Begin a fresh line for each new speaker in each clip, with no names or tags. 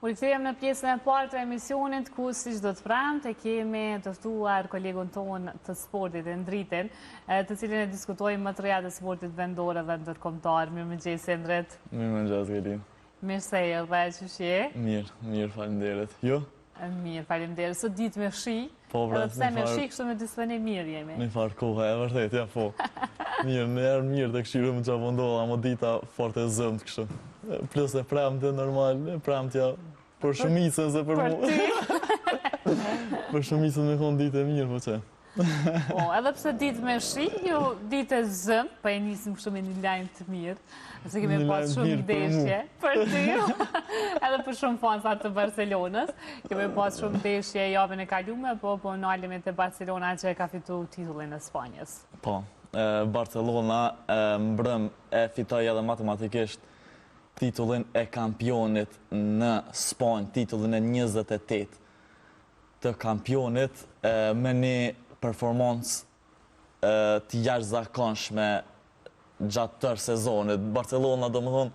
U rikthehemi në pjesën e parë të emisionit ku siç do të premte kemi të ftuar kolegun ton të sportit e ndritën, të cilin e diskutojmë më të reja të sportit vendor dhe ndërkombëtar. Mirëmëngjes Endret.
Mirëmëngjes Gelin.
Mirë se erdhe, ç'është je?
Mirë, faleminderit. Jo?
Mirë, faleminderit. Sot ditë me shi, edhe pse me shi kështu me disponim mirë jemi.
Në farë kohë, e vërtet, ja po. Mirë të këshirë më që avondoha, më dita fort e zëmt kështu. Plus e premte normal, premtja për shumicën se për mu. Për shumicën me konë ditë e mirë, po që.
Po, edhe pse ditë me shi, jo ditë e zëmt, pa e nisim kështu me një lajmë të mirë. Se kemi pas shumë ndeshje për ty, edhe për shumë fansa të Barcelonës. Kemi pas shumë ndeshje javën e kalume, po nalemi të Barcelona që ka fitu titullin e Spanjës.
Po, Barcelona mbrëm e fitoj edhe matematikisht titullin e kampionit në Spanjë, titullin e 28 të kampionit me një performancë të jashtëzakonshme gjatë tërë sezonit. Barcelona, do më thonë,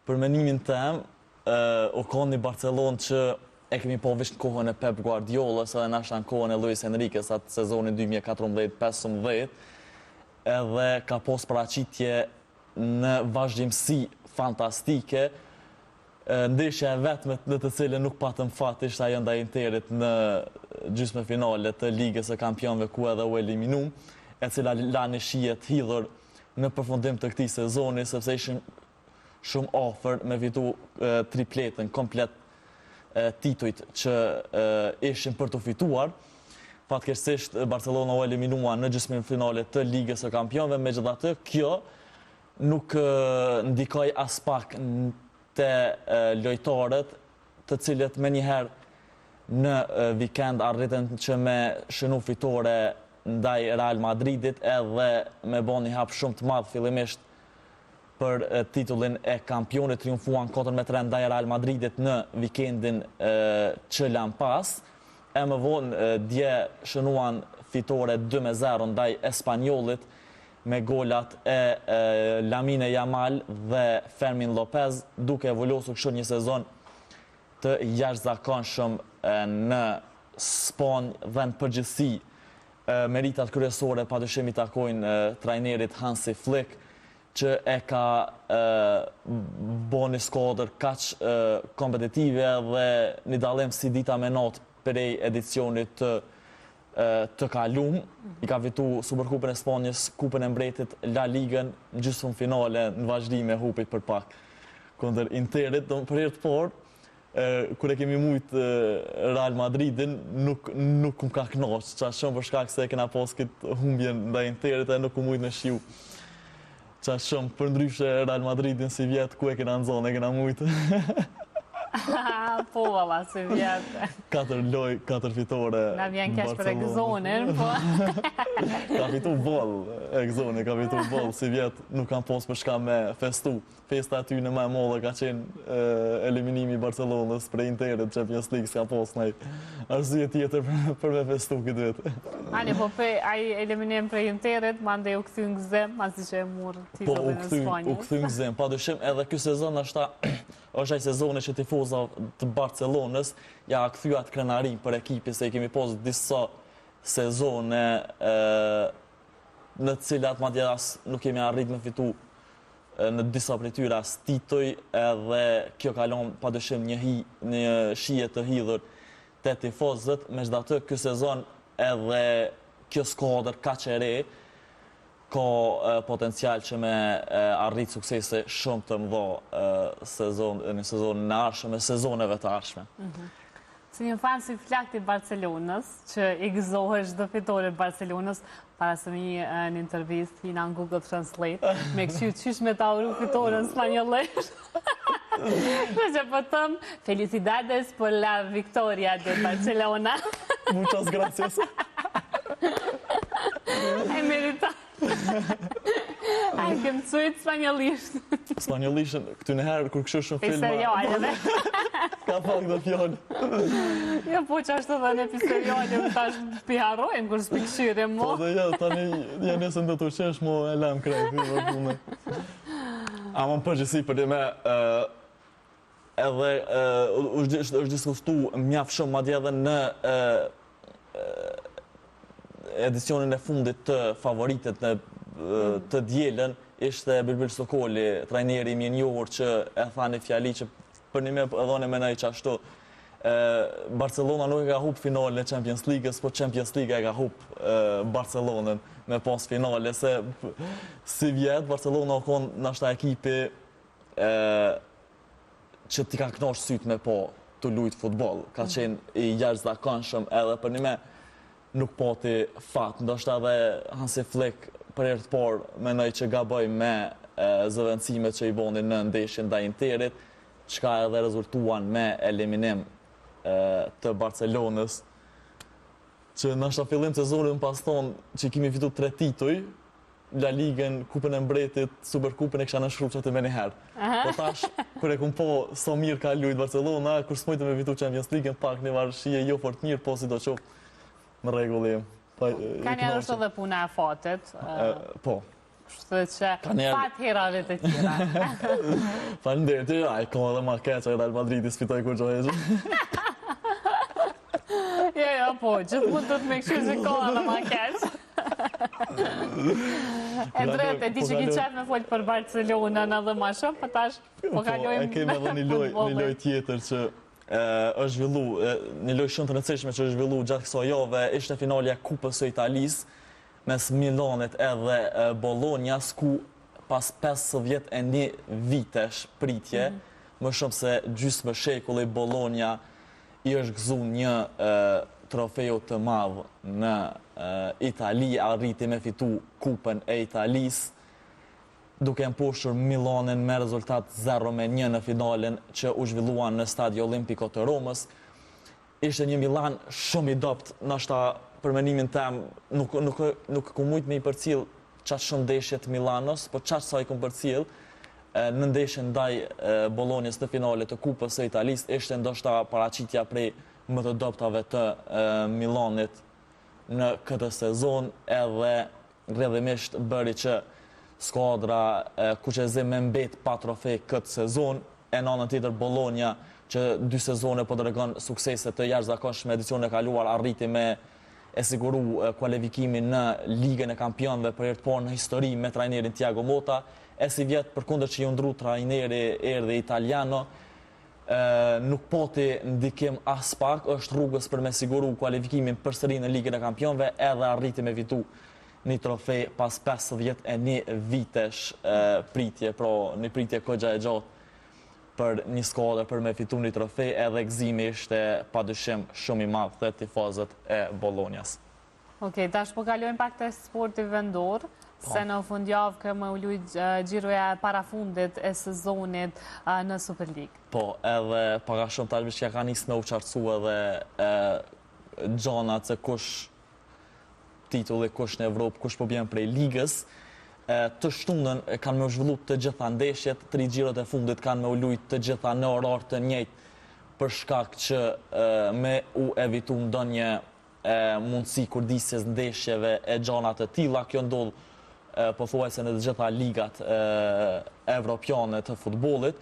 për menimin tem, u konë një Barcelonë që e kemi po visht në kohën e Pep Guardiola, edhe nashta në kohën e Luis Enriquez atë sezonin 2014-15, edhe ka pos paraqitje në vazhdimësi fantastike. Ndeshja e vetmet në të cilën nuk patëm fat ishte ajo ndaj Interit në gjysmë finale të Ligës së Kampionëve ku edhe u eliminum, e cila la një shije të hidhur në përfundim të këtij sezoni, sepse ishim shumë afër me fitu tripletën komplet titujt që ishim për të fituar. Fatkeqësisht Barcelona u eliminua në gjysmën finale të Ligës së Kampionëve, megjithatë kjo nuk ndikoi as pak te lojtarët, të cilët menjëherë në vikend arritën që me shënu fitore ndaj Real Madridit edhe me bo një hap shumë të madh fillimisht për titullin e kampionit, triumfuan 4-3 ndaj Real Madridit në vikendin që lan pas. E më vonë dje shënuan fitore 2-0 ndaj Espanjolit me golat e Lamine Yamal dhe Fermin Lopez, duke evolosur kështu një sezon të jashtëzakonshëm në Spanjë dhe në përgjithësi. Meritat kryesore padyshim i takojnë trajnerit Hansi Flick, që e ka bo një skuadër kaq kompetitive dhe një dallim si dita me natë prej edicionit të kalum. I ka fitu Superkupën e Spanjës, Kupën e Mbretit, La Ligën, gjysmën finale në vazhdim e hupit për pak kundër Interit. Për herë të parë, kur e kemi mujt Real Madridin, nuk më ka knaqë, qa shumë për shkak se e kena pas këtë humbjen ndaj Interit e nuk më mujt në shiu. Qa shumë për ndryshe Real Madridin si vjetë, ku e kena në zonë, e kena mujt.
Po, valla, si vjetë.
4 loj, 4 fitore.
Na vjen kesh për Egzonin, po.
Ka fitu boll, Egzoni, ka fitu boll, si vjetë nuk kam pos për shka me festu. Festa aty në më e modhe ka qenë eliminimi i Barcelonës për Interit, Champions League s'ka pos në arsye tjetër për me festu këtë vetë.
Ani, po ai eliminim për Interit, mande u kthy në gëzim, masi që e murë titullin e Spanjës.
Po, u kthy në gëzim, padyshim edhe ky sezon është ai sezoni që tifoza të Barcelonës ja kthyu atë krenarin për ekipin, se i kemi pas disa sezone në të cilat madje as nuk kemi arrit me fitu në disa prej tyre as tituj, edhe kjo kalon padyshim një shije të hidhur te tifozët. Megjithatë ky sezon edhe kjo skuadër kaq e re ka potencial që me arrit suksese shumë të mëdha në sezonin e ardhshëm, me sezoneve të ardhshme.
Si një fan si flakt i Barcelonës, që i gëzohesh çdo fitore Barcelonës, para se një intervistë hina në Google Translate, me kështu qysh me ta uru fitoren spanjolesht. Që po thëm, felicidades por la victoria de Barcelona.
Muchas gracias.
E merita. Ai kem mësuit spanjollisht.
Spanjollisht, këtu në herë kur kështu shumë filma.
Serialeve.
Ka pak dhe fjallë.
Jo, po që ashtë edhe në piseriale, më tash piharojmë kur s'pikëshyre mo.
Po dhe ja, tani janë nesën dhe të qesh, mo e lem krejt. Ama më përgjësi për me edhe është diskutu mjaft shumë madje edhe në edicionin e fundit të favoritet të dielën, ishte Bilbil Sokoli, trajneri i njohur që e tha një fjali që për një me edhe në menaj që ashtu. Barcelona nuk e ka hup finalin e Champions League-ës, po Champions League e ka hup Barcelonën me pas finale, se si vjetë Barcelona o konë nashta ekipi që ti ka knosh syt me po të lujt futbol. Ka qenë i jashtëzakonshëm edhe për një me nuk pati fat. Ndoshta edhe Hansi Flick për herë të parë menoj që gaboj me zëvendësimet që i boni në ndeshjen ndaj Interit, çka edhe rezultuan me eliminim të Barcelonës, që nështë fillim sezonin pas thonë që kemi fitu 3 tituj, La Ligën, Kupën e Mbretit, Superkupën e kisha në shkrup që të me njëherë. Po tash, kër e kum po so mirë ka lujt Barcelona, kër s'mojtë me fitu Champions League, pak një varëshie jo fort mirë, po si do qoftë në regullim.
Ka njerë është edhe puna e fatit.
Po.
Shtë që fat herave të tjera.
Faleminderit, ai ka edhe ma keq, Real Madridi s'fitoj kur gjohë
Jo, po, gjithë mund të me këshu që ka edhe ma keq. E drejt, e di që ki qef me folë për Barcelonën edhe ma shumë, për tash po kalojmë...
E kemi edhe një loj tjetër që është zhvillu, një loj shumë të rëndësishme që është zhvillu gjatë kësaj jave, ishte finalja Kupës së Italisë mes Milanit edhe Bolognas, ku pas 51 vitesh pritje, më shumë se gjysmë shekulli Bologna i është gëzu një trofeu të madh në Itali, arriti me fitu Kupën e Italisë, duke mposhtur Milanin me rezultat 0-1 në finalen që u zhvilluan në Stadio Olimpico të Romës. Ishte një Milan shumë i dopt, nashta për menimin tem nuk ku mujt me i përcjell qatë shumë ndeshjet Milanos, po qatë sa i kum përcjell në ndeshjen ndaj Bolognas të finalet të Kupës së Italisë, ishte ndoshta paraqitja prej më të doptave të Milanit në këtë sezon, edhe rrjedhimisht bëri që skuadra kuqezim me mbet pa trofej këtë sezon, e në anën tjetër Bologna që 2 sezone po dërgon suksese të jashtëzakonshme edicionin e kaluar, arriti me e siguru kualifikimin në Ligën e Kampionëve për herë të parë në histori me trajnerin Thiago Motta, e si vjet përkundër që i ndru trajneri erdhi Italiano, nuk poti ndikim as pak, është rrugës për me siguru kualifikimin përsëri në Ligën e Kampionëve, edhe arriti me fitu një trofej pas 51 vitesh pritje, pra një pritje kogja e gjatë për një skuadër për me fitu një trofej, edhe gëzimi ishte padyshim shumë i madh të tifozët e Bolognas. Okej,
tash po kalojmë pak të sporti vendor, se në fundjavë këmë u lujt gjiroja parafundit e sezonit në Super League.
Po, edhe paka shumë tashmë që ka nisë me u qartësu edhe gjonat se kush titulli, kush në Evropë, kush po bjen prej ligës. Të shtunën kanë me u zhvillu të gjitha ndeshjet, 3 gjirot e fundit kanë me u lujt të gjitha në orar të njëjtë, për shkak që me u evitu ndonjë mundësi kurdisjes ndeshjeve e gjanat të tilla. Kjo ndodh pothuajse në të gjitha ligat evropiane të futbollit.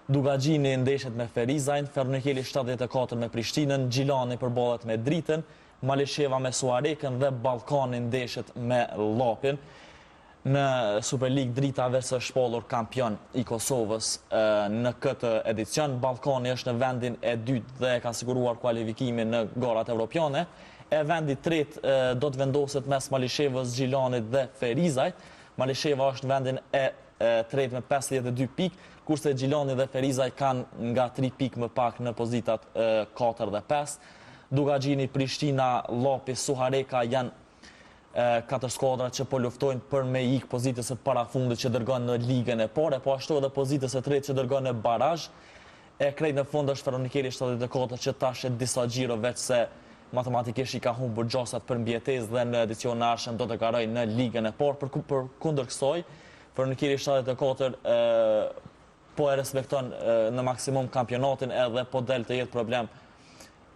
Dugagjini ndeshjet me Ferizajn, Fernikeli 74 me Prishtinën, Gjilani përballet me Dritën, Malisheva me Suarekën dhe Ballkani ndeshjet me Llapin. Në Super League Drita vetë shpallur kampion i Kosovës në këtë edicion. Ballkani është në vendin e dytë dhe ka siguruar kualifikimin në garat evropiane. E vendi tretë do të vendoset mes Malishevës, Gjilanit dhe Ferizajt. Malisheva është në vendin e tretë me 52 pikë, kurse Gjilani dhe Ferizaj kanë nga 3 pikë më pak në pozitat 4 dhe 5. Dugagjini, Prishtina, Llapi, Suhareka janë 4 skuadra që po luftojnë për me ikë pozitës e parafundit që dërgon në ligën e parë, po ashtu edhe pozitës e tretë që dërgon në barazh. E krejt në fund është Ferronikeli 74 që tash e disa gjiro veç se matematikisht i ka humbur gjosat për mbjetesë dhe në edicion në ardhshëm do të garojnë në ligën e parë. Për kundër kësaj, Ferronikeli 74 po e respekton në maksimum kampionatin, edhe po del të jetë problem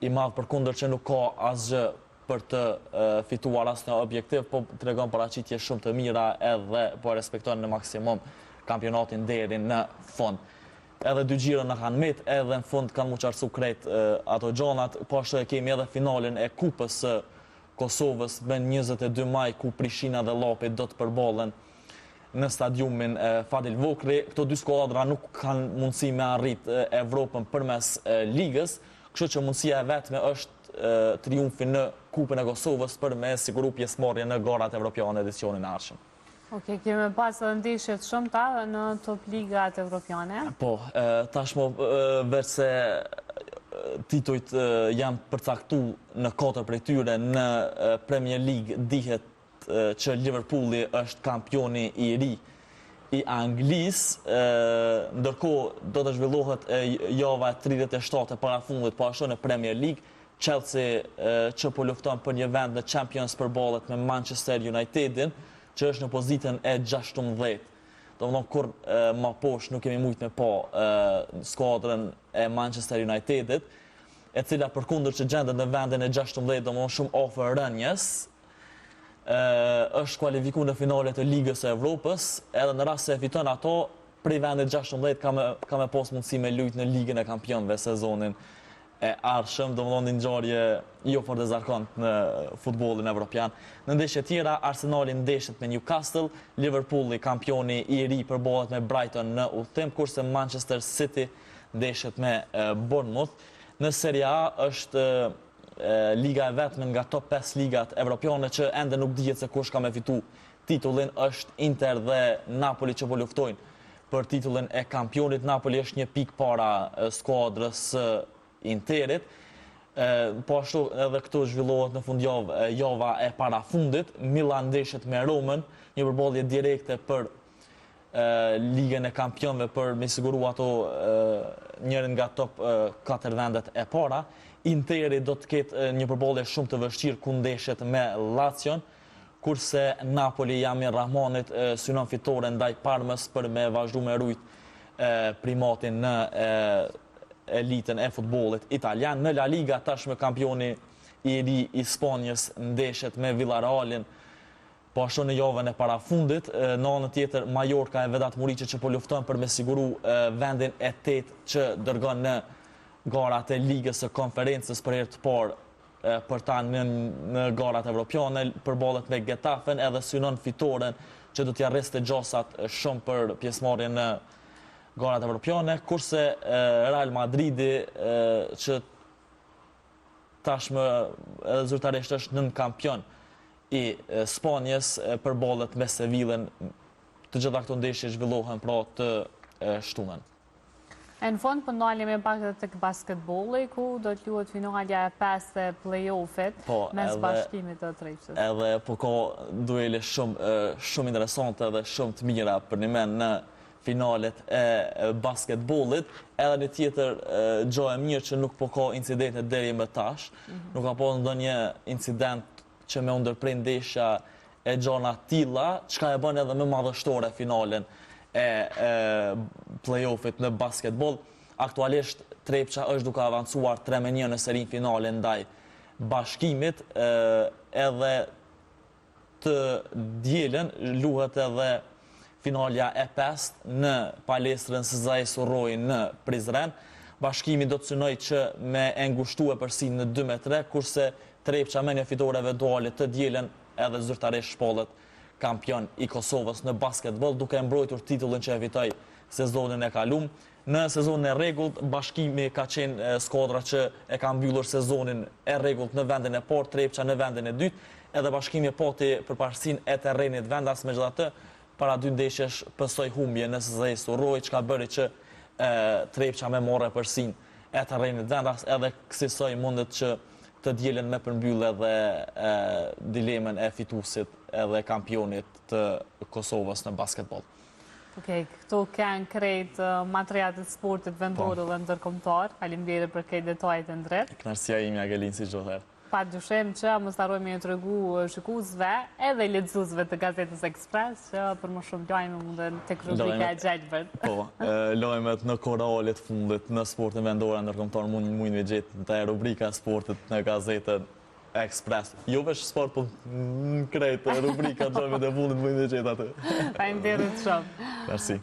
i madh për kundër që nuk ka asgjë për të fituar asnjë objektiv, po tregon paraqitje shumë të mira edhe po respekton në maksimum kampionatin deri në fund. edhe 2 gjira në kanë met, edhe në fund kanë mu qartësu krejt ato gjonat, po ashtu e kemi edhe finalin e kupës së Kosovës bën 22 maj ku Prishtina dhe Llapi do të përballen në stadiumin Fadil Vokri. Këto 2 skuadra nuk kanë mundësi me arrit Evropën përmes ligës, kështu që mundësia e vetme është triumfi në Kupën e Kosovës për me siguru pjesëmarrje në garat evropiane edicionin e ardhshëm.
Okej, kemi pas edhe ndeshje të shumta në top ligat evropiane.
Po, tashmo veç se titujt janë përcaktu në 4 prej tyre në Premier League, dihet që Liverpooli është kampioni i ri i Anglisë, ndërkohë do të zhvillohet java 37 e parafundit, po ashtu në Premier League, Chelsea që po lufton për një vend në Champions përballet me Manchester Unitedin, që është në pozitën e 16. Domethënë kur më poshtë nuk kemi mujt me pa skuadrën e Manchester Unitedit, e cila përkundër që gjendet në vendin e 16, domethënë shumë afër rënjes, është kualifikuar në finalet e Ligës së Evropës, edhe në rast se e fiton ato, prej vendit 16 ka me pas mundësi me lujt në Ligën e Kampionëve sezonin e ardhshëm, domethënë një ngjarje jo fort e zakonshme në futbollin evropian. Në ndeshje tjera, Arsenali ndeshet me Newcastle, Liverpooli kampioni i ri përballet me Brighton në udhtim, kurse Manchester City ndeshet me Bournemouth. Në Serie A është liga e vetme nga top 5 ligat evropiane që ende nuk dihet se kush ka me fitu titullin, është Inter dhe Napoli që po luftojnë për titullin e kampionit. Napoli është një pikë para skuadrës Interit, po ashtu edhe këtu zhvillohet në fundjavë java e parafundit. Milan ndeshet me Romën, një përballje direkte për Ligën e Kampionëve për me siguru ato njërin nga top 4 vendet e para. Interi do të ketë një përballje shumë të vështirë ku ndeshet me Lazion, kurse Napoli Jamir Rahmanit synon fitore ndaj Parmës për me vazhdu me rujt primatin në elitën e futbollit italian. Në La Liga tashmë kampioni i ri i Spanjës ndeshet me Villarrealin, po ashtu në javën e parafundit. Në anën tjetër Mallorca e Vedat Muriqi që po lufton për me siguru vendin e 8 që dërgon në garat e Ligës së Konferencës për herë të parë për ta në garat evropiane, përballet me Getafen edhe synon fitoren që do t'ja rreste gjasat shumë për pjesëmarrjen në garat evropiane, kurse Real Madridi që tashmë zyrtarisht është nën kampion i Spanjës përballet me Sevillën. Të gjitha këto ndeshje zhvillohen pra të shtunën.
Në fund po ndalemi pak edhe tek basketbolli, ku do të luhet finalja e 5 e play-offit mes Bashkimit të Trepçës.
Edhe po ka duele shumë interesante dhe shumë të mira për një mend në finalet e basketbollit, edhe një tjetër gjë e mirë që nuk po ka incidente deri më tash, nuk ka pas ndonjë incident që me ndërprer ndeshja e gjona tilla, çka e bën edhe më madhështore finalen e play-offit në basketboll. Aktualisht Trepça është duke avancuar 3-1 në serin finale ndaj Bashkimit, edhe të dielën luhet edhe finalja e 5 në palestrën SZA Surroi në Prizren. Bashkimi do të synoj që me engushtue përsin në 2-3, kurse Trepça me një fitore eventuale të dielën edhe zyrtarisht shpallet kampion i Kosovës në basketbol, duke mbrojtur titullin që e fitoi sezonin e kalum. Në sezonin e rregullt, Bashkimi ka qenë skuadra që e ka mbyllur sezonin e rregullt në vendin e parë, Trepça në vendin e dytë, edhe Bashkimi pati përparësinë e terrenit vendas, megjithatë para 2 ndeshjesh pësoi humbje në SZA Surroi, çka bëri që Trepça me morre përsinë e terrenit vendas, edhe kësaj mundet që të dielën me përmbyll edhe dilemën e fituesit edhe kampionit të Kosovës në basketbol.
Okej, këtu kanë krejt materialet sportit vendor dhe ndërkombëtar. Faleminderit për këtë detajet e drejtë.
Kënaqësia ime Agelin si çdo herë.
Padyshim që mos harrojmë të tregu shikuesve edhe lexuesve të Gazetës Ekspres që për më shumë lajme munden tek rubrika e Gjelbert.
Po, lajmet në koralet fundit në sportin vendor ndërkombëtar mund me gjetë te rubrika e sportit në Gazetën Ekspres. Jo veç sport, po krejt rubrika lajmet e fundit mund me gjetë atë.
Faleminderit shumë.
Merci.